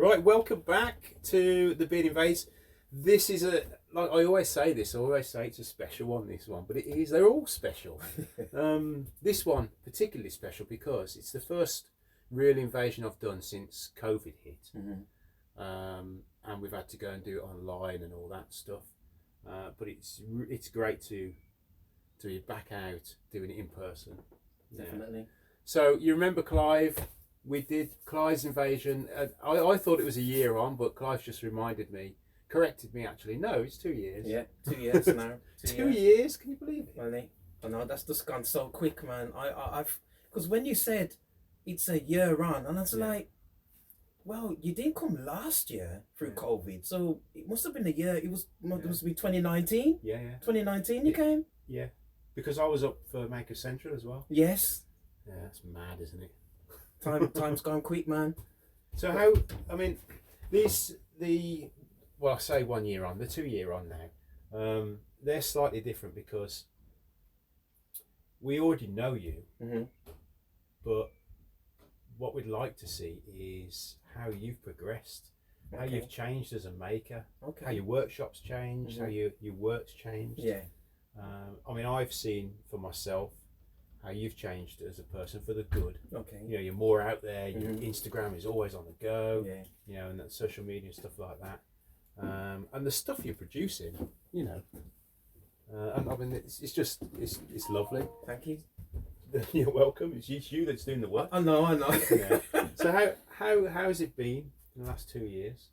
Right, welcome back to the Invades. This is like I always say this, I always say it's a special one, this one, but it is, they're all special. This one particularly special because it's the first real invasion I've done since COVID hit. And we've had to go and do it online and all that stuff. But it's great to be back out doing it in person. Definitely. Yeah. So you remember Clive? We did Clive's invasion. I thought it was a year on, but Clive just corrected me actually. No, it's 2 years. Yeah, 2 years now. 2 years? Can you believe it? Well, I know that's just gone so quick, man. I've because when you said it's a year on, and I was like, well, you didn't come last year through COVID, so it must have been a year. It must be 2019. Yeah. 2019 you came. Yeah, because I was up for Maker Central as well. Yes. Yeah, that's mad, isn't it? Time's gone quick, man. So how? I mean, well, I say 1 year on. The 2 year on now. They're slightly different because we already know you, but what we'd like to see is how you've progressed, how you've changed as a maker, how your workshops changed, how your work's changed. Yeah. I mean, I've seen for myself how you've changed as a person for the good. Okay. You know, you're more out there. Your Instagram is always on the go. Yeah. You know, and that social media and stuff like that. And the stuff you're producing, you know, and I mean, it's lovely. Thank you. You're welcome. It's you that's doing the work. I know. Yeah. So how has it been in the last 2 years?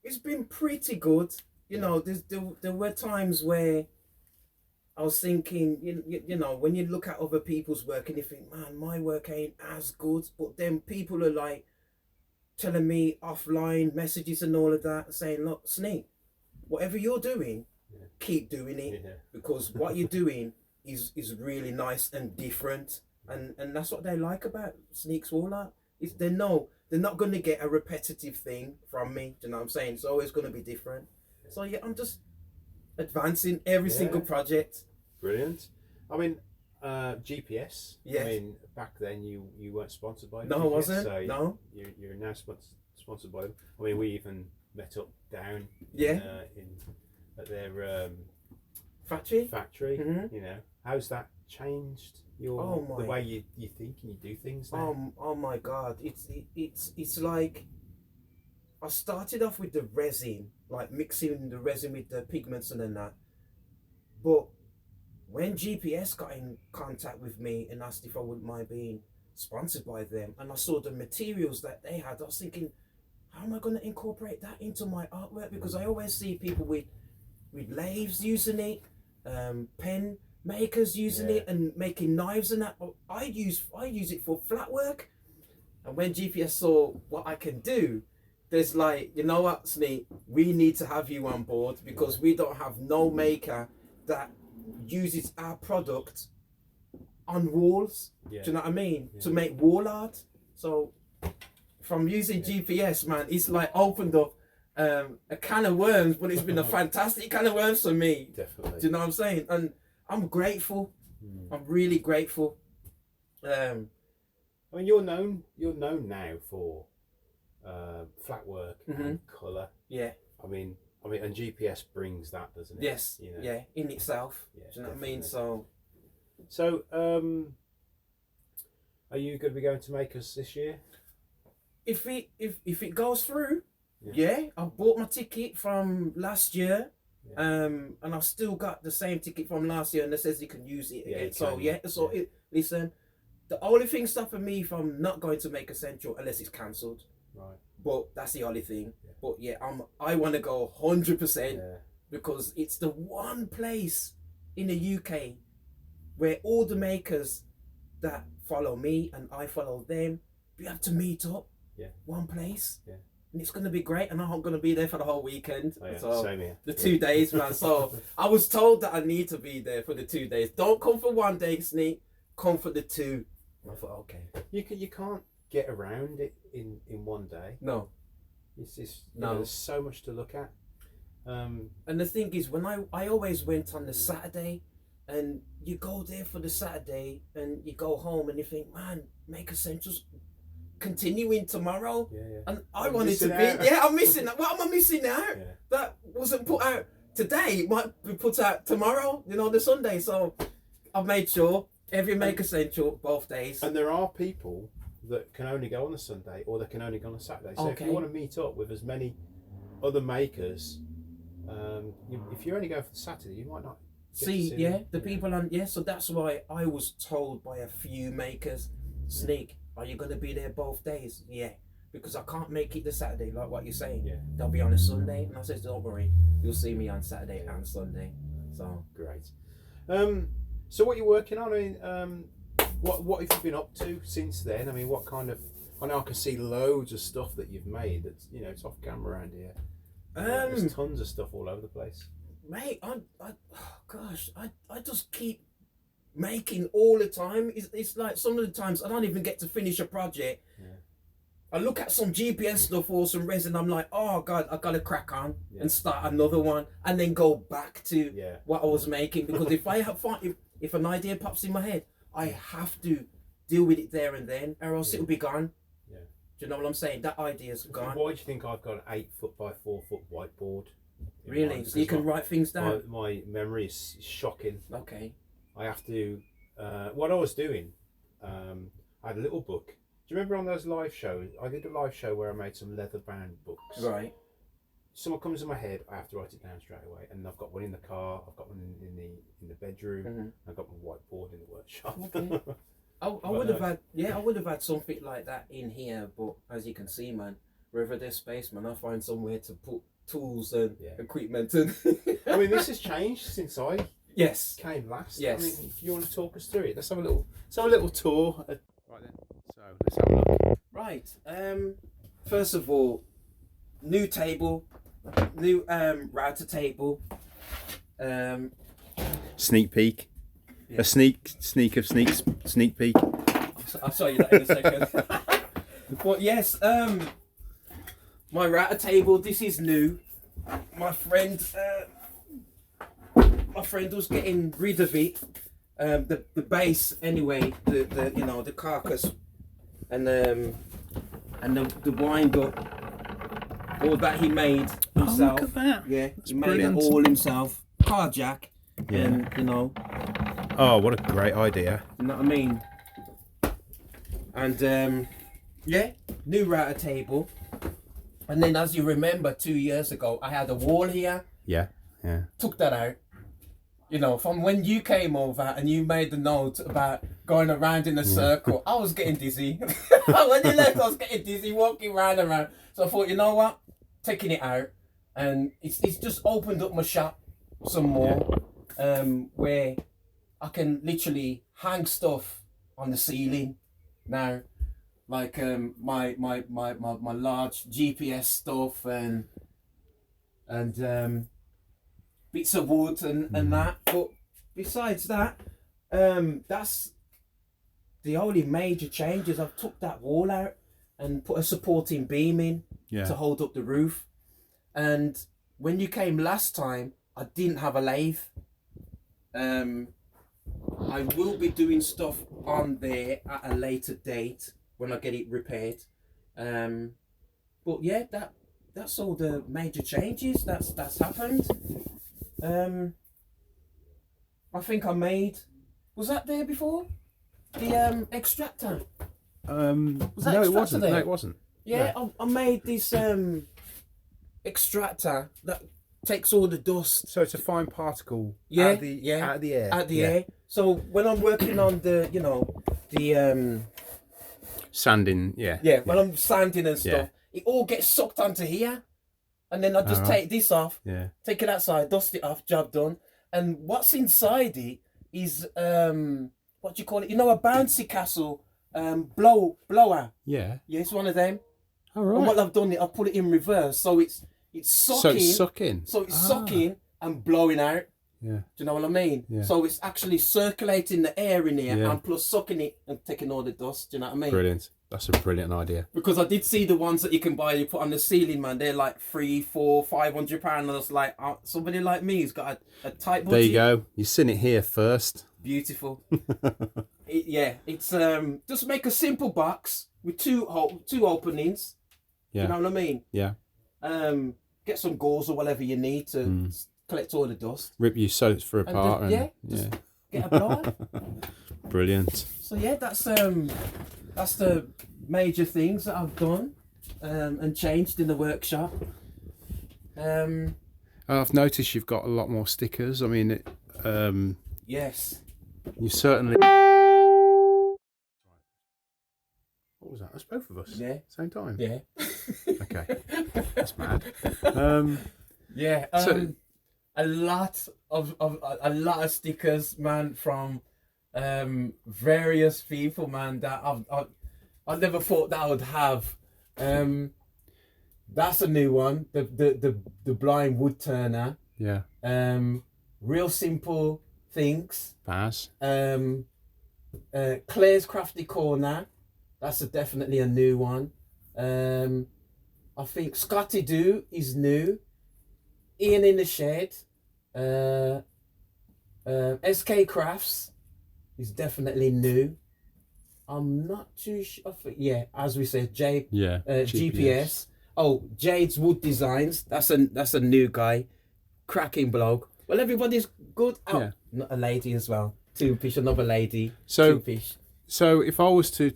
It's been pretty good. You know, there were times where I was thinking, you know, when you look at other people's work and you think, man, my work ain't as good, but then people are like telling me offline messages and all of that, saying, look, Sneek, whatever you're doing, keep doing it, because what you're doing is really nice and different, and that's what they like about SneeksWallArt. Is they're not going to get a repetitive thing from me. Do you know what I'm saying? It's always going to be different. So yeah, I'm just advancing every single project. Brilliant. I mean, GPS. Yes. I mean, back then you weren't sponsored by. No, GPS, I wasn't. So no. You're now sponsored by them. I mean, we even met up down. At their factory. You know, how's that changed the way you think and you do things now? Oh my God! It's like I started off with the resin, like mixing the resin with the pigments and then that, but when GPS got in contact with me and asked if I wouldn't mind being sponsored by them, and I saw the materials that they had, I was thinking, how am I going to incorporate that into my artwork? Because I always see people with lathes using it, pen makers using it and making knives and that. But I use it for flat work. And when GPS saw what I can do, there's like, you know what, Sneek, we need to have you on board, because we don't have no maker that uses our product on walls. Do you know what I mean? To make wall art. So from using GPS, man, it's like opened up a can of worms, but it's been a fantastic can of worms for me. Definitely. Do you know what I'm saying? And I'm grateful. I'm really grateful. I mean, you're known now for flat work and colour. Yeah. I mean, and GPS brings that, doesn't it? Yes. You know? Yeah. In itself. Yeah, do you know definitely. what I mean? So, are you going to be going to Makers this year? If it goes through, I bought my ticket from last year. And I've still got the same ticket from last year, and it says you can use it again. Listen, the only thing stopping me from not going to Maker Central unless it's cancelled. Right. But that's the only thing. But I want to go 100% because it's the one place in the UK where all the makers that follow me and I follow them, we have to meet up. One place. Yeah. And it's going to be great, and I'm going to be there for the whole weekend. So same here. The 2 days, man. So I was told that I need to be there for the 2 days. Don't come for 1 day, Sneek. Come for the 2. I thought, okay. You can't get around it in 1 day. No. It's just there's so much to look at. And the thing is, when I always went on the Saturday, and you go there for the Saturday, and you go home, and you think, man, Maker Central's continuing tomorrow. Yeah. And I I'm wanted to missing be. out. Yeah, I'm missing that. What am I missing out? Yeah. That wasn't put out today. It might be put out tomorrow. The Sunday. So I've made sure every Maker Central both days. And there are people that can only go on the Sunday, or they can only go on a Saturday. So if you want to meet up with as many other makers, if you're only going for the Saturday, you might not see the people on. So that's why I was told by a few makers, Sneek, are you going to be there both days? Yeah, because I can't make it the Saturday, like what you're saying. Yeah, they'll be on a Sunday, and I said, don't worry, you'll see me on Saturday and Sunday. So great. So what you're working on? I mean, what have you been up to since then? I mean, what kind of? I know I can see loads of stuff that you've made. That's it's off camera around here. There's tons of stuff all over the place. Mate, I just keep making all the time. It's like some of the times I don't even get to finish a project. Yeah. I look at some GPS stuff or some resin, I'm like, oh God, I gotta crack on and start another one, and then go back to what I was making, because if I have fun, if an idea pops in my head, I have to deal with it there and then, or else it'll be gone. Yeah. Do you know what I'm saying? That idea's gone. Why do you think I've got an 8 foot by 4 foot whiteboard? Really? So you can write things down? My memory is shocking. Okay. I have to. What I was doing, I had a little book. Do you remember on those live shows? I did a live show where I made some leather bound books. Right. Someone comes in my head, I have to write it down straight away. And I've got one in the car, I've got one in the bedroom, I've got my whiteboard in the workshop. Okay. I would have had something like that in here, but as you can see, man, wherever there's space, man, I find somewhere to put tools and equipment and. I mean, this has changed since I came last. Yes. I mean, if you want to talk us through it, let's have a little tour. Right then. So let's have a look. Right. First of all, new table, new router table. Sneak peek. Yeah. A sneak of sneaks. Sneak peek. I'll show you that in a second. But yes, my router table. This is new. My friend was getting rid of it. The base anyway. The carcass and the wind up. All that he made himself. Oh, look at that. Yeah, that's he made brilliant. it all himself. Car jack. Yeah. And, Oh, what a great idea. You know what I mean? And new router table. And then, as you remember, 2 years ago, I had a wall here. Yeah. Took that out. From when you came over and you made the note about going around in a circle, I was getting dizzy. When you left, I was getting dizzy, walking round and round. So I thought, you know what? Taking it out. And it's just opened up my shop some more, where I can literally hang stuff on the ceiling now, like my large GPS stuff and bits of wood and that. But besides that, that's the only major changes. I've took that wall out and put a supporting beam in to hold up the roof. And when you came last time, I didn't have a lathe. I will be doing stuff on there at a later date when I get it repaired. But yeah, that's all the major changes that's happened. I think I made. Was that there before? The extractor. Was that it wasn't. there? No, it wasn't. Yeah, no. I made this extractor that takes all the dust. So it's a fine particle out of the air. Out the air. So when I'm working on the sanding, when I'm sanding and stuff, it all gets sucked onto here, and then I just take this off, take it outside, dust it off, job done. And what's inside it is what do you call it? A bouncy castle blower. Yeah, it's one of them. All right. And what I've done, I've put it in reverse, so it's sucking. So it's sucking and blowing out. Yeah. Do you know what I mean? Yeah. So it's actually circulating the air in here and plus sucking it and taking all the dust. Do you know what I mean? Brilliant. That's a brilliant idea. Because I did see the ones that you can buy, you put on the ceiling, man. They're like £300, £400, £500. And I was like, somebody like me who's got a tight budget. There you go. You've seen it here first. beautiful. It's just make a simple box with two openings. Yeah. You know what I mean? Yeah. Get some gauze or whatever you need to collect all the dust. Rip your sofa apart and just get a blower. Brilliant. So yeah, that's the major things that I've done and changed in the workshop. I've noticed you've got a lot more stickers. I mean, Yes. you certainly. What was that? That's both of us. Yeah. Same time. Yeah. Okay. That's mad. Yeah. So- a lot of stickers, man, from various people, man, that I never thought that I would have. That's a new one. The blind wood turner. Yeah. Real simple things. Baz. Claire's Crafty Corner. That's definitely a new one. I think Scotty Doo is new. Ian in the Shed. SK Crafts is definitely new. I'm not too sure. Yeah, as we said, GPS. Oh, Jade's Wood Designs. That's a new guy. Cracking blog. Well, everybody's good. Oh, Yeah. not a lady as well. Two fish, another lady. So- two fish. So if I was to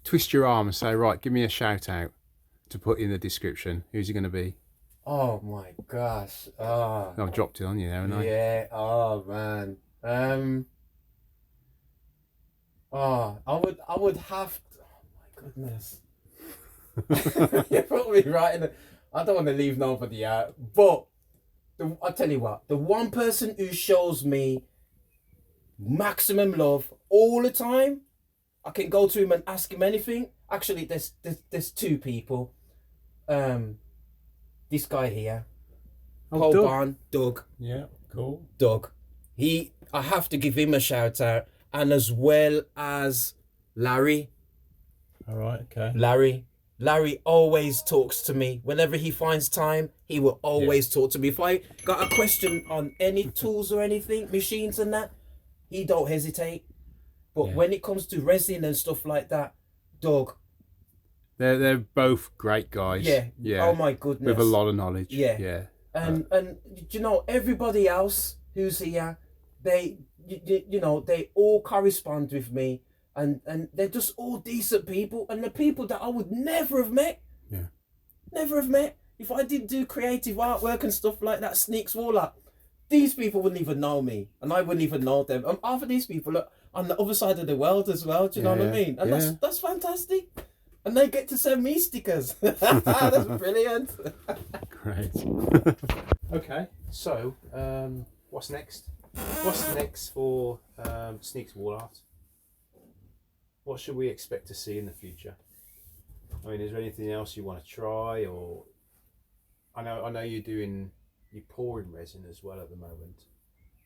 twist your arm and say, right, give me a shout out to put in the description, who's it going to be? Oh my gosh. Oh. I've dropped it on you there, haven't I? Yeah. Oh man. Oh, I would have. Oh my goodness. You put me right in the. I don't want to leave nobody out, but I tell you what, the one person who shows me maximum love all the time, I can go to him and ask him anything. Actually, there's two people. This guy here, Pohl Doug. Barn, Doug. Yeah, cool. Doug. I have to give him a shout out, and as well as Larry. All right, okay. Larry always talks to me. Whenever he finds time, he will always talk to me. If I got a question on any tools or anything, machines and that, he don't hesitate. But when it comes to resin and stuff like that, Doug. They're both great guys. Yeah. Yeah. Oh my goodness. With a lot of knowledge. Yeah. Yeah. And you know, everybody else who's here, they they all correspond with me, and they're just all decent people, and the people that I would never have met. Yeah. Never have met if I didn't do creative artwork and stuff like that. SneeksWallArt. These people wouldn't even know me, and I wouldn't even know them. And half of these people are on the other side of the world as well. Do you know what I mean? And that's fantastic. And they get to send me stickers. That's brilliant. Great. Okay. So, what's next? What's next for SneeksWallArt? What should we expect to see in the future? I mean, is there anything else you want to try, or I know you're pouring resin as well at the moment,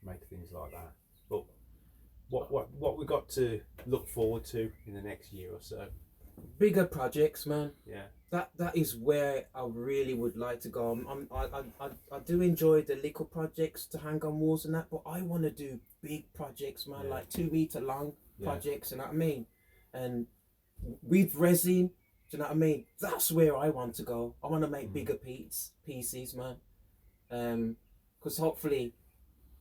make things like that. But what we got to look forward to in the next year or so? Bigger projects, man. Yeah. That is where I really would like to go. I do enjoy the little projects to hang on walls and that, but I want to do big projects, man, like 2 meter long projects. You know what I mean? And with resin, do you know what I mean? That's where I want to go. I want to make bigger pieces, man. Because hopefully,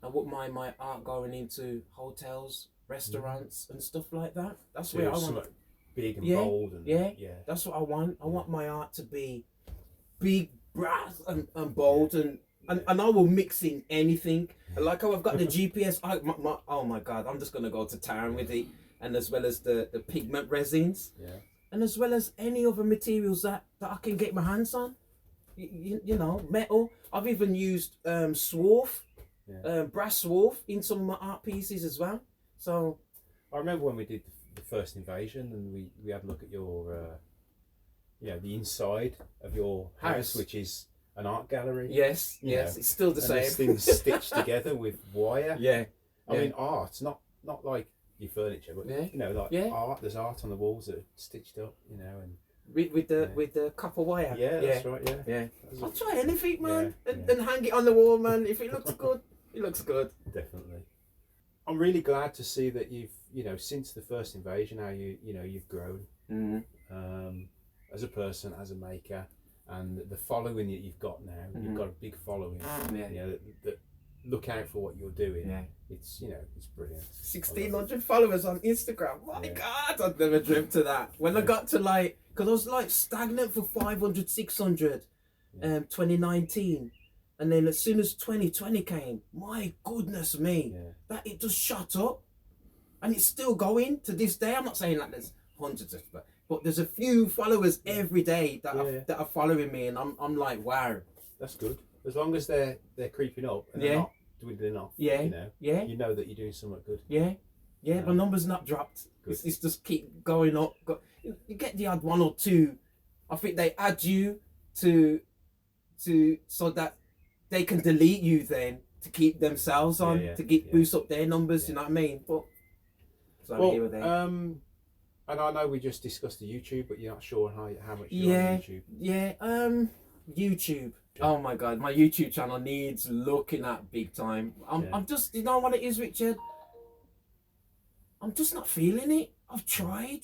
I wouldn't mind my art going into hotels, restaurants, and stuff like that. That's where I want. Big and bold and that's what I want. I want my art to be big, brass and bold and I will mix in anything. Like how I've got the GPS. Oh my god, I'm just gonna go to town with it, and as well as the pigment resins, and as well as any other materials that I can get my hands on. You know, metal. I've even used swarf, brass swarf in some of my art pieces as well. So I remember when we did the first invasion, and we had a look at your the inside of your house, which is an art gallery. Yes, it's still the same. There's things stitched together with wire. I mean, art, not like your furniture, but you know, like art. There's art on the walls that are stitched up, you know, and with the copper wire. That's right. Yeah. I'll try anything, man, and hang it on the wall, man. If it looks good, it looks good. Definitely. I'm really glad to see that you've, since the first invasion, how you've grown as a person, as a maker, and the following that you've got now. You've got a big following. Yeah. That look out for what you're doing. Yeah. It's it's brilliant. 1,600 followers on Instagram. My Yeah. God, I'd never dreamt of that. When I got to because I was stagnant for 500, 600, 2019. And then as soon as 2020 came, my goodness me, that it just shot up. And it's still going to this day. I'm not saying that there's hundreds of, but there's a few followers every day that are following me, and I'm like, wow. That's good. As long as they're creeping up and they're not dwindling off. You know that you're doing something good. Yeah. My number's not dropped. It's just keep going up. You get the odd one or two. I think they add you to so that they can delete you then to keep themselves on to boost up their numbers. You know what I mean? But and I know we just discussed the YouTube, but you're not sure how much you're on YouTube. YouTube. Oh my God, my YouTube channel needs looking at big time. I'm just, you know what it is, Richard? I'm just not feeling it. I've tried.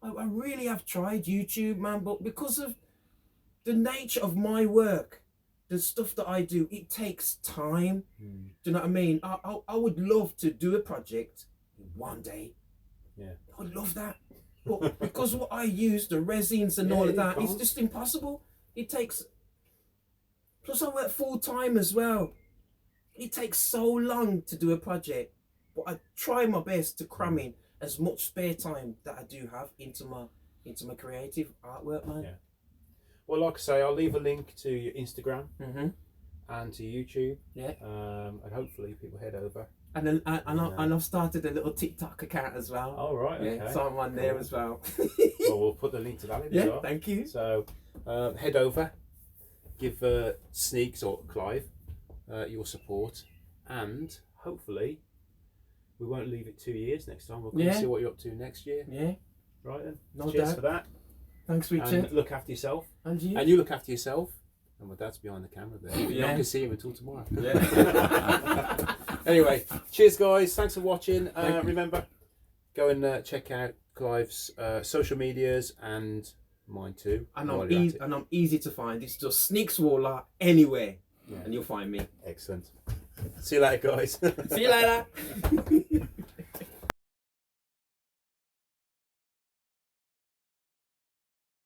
I really have tried YouTube, man, but because of the nature of my work, the stuff that I do, it takes time. Do you know what I mean? I would love to do a project one day. I would love that. But because what I use, the resins and all of that, it's just impossible. It takes... Plus I work full time as well. It takes so long to do a project. But I try my best to cram in as much spare time that I do have into my creative artwork, man. Well, like I say, I'll leave a link to your Instagram and to YouTube. And hopefully people head over. And then I've started a little TikTok account as well. Oh right, okay. So I'm on there as well. Well, we'll put the link to that in as well. Thank you. So head over, give Sneeks or Clive your support, and hopefully we won't leave it 2 years next time. We'll come and see what you're up to next year. Right then. No Cheers doubt. for that. Thanks, Richard. And look after yourself. And you. And you look after yourself. And my dad's behind the camera there. You're not going to see him until tomorrow. Anyway, cheers guys. Thanks for watching. Remember, go and check out Clive's social medias and mine too. And I'm easy to find. It's just SneeksWallArt anywhere. And you'll find me. Excellent. See you later, guys. See you later.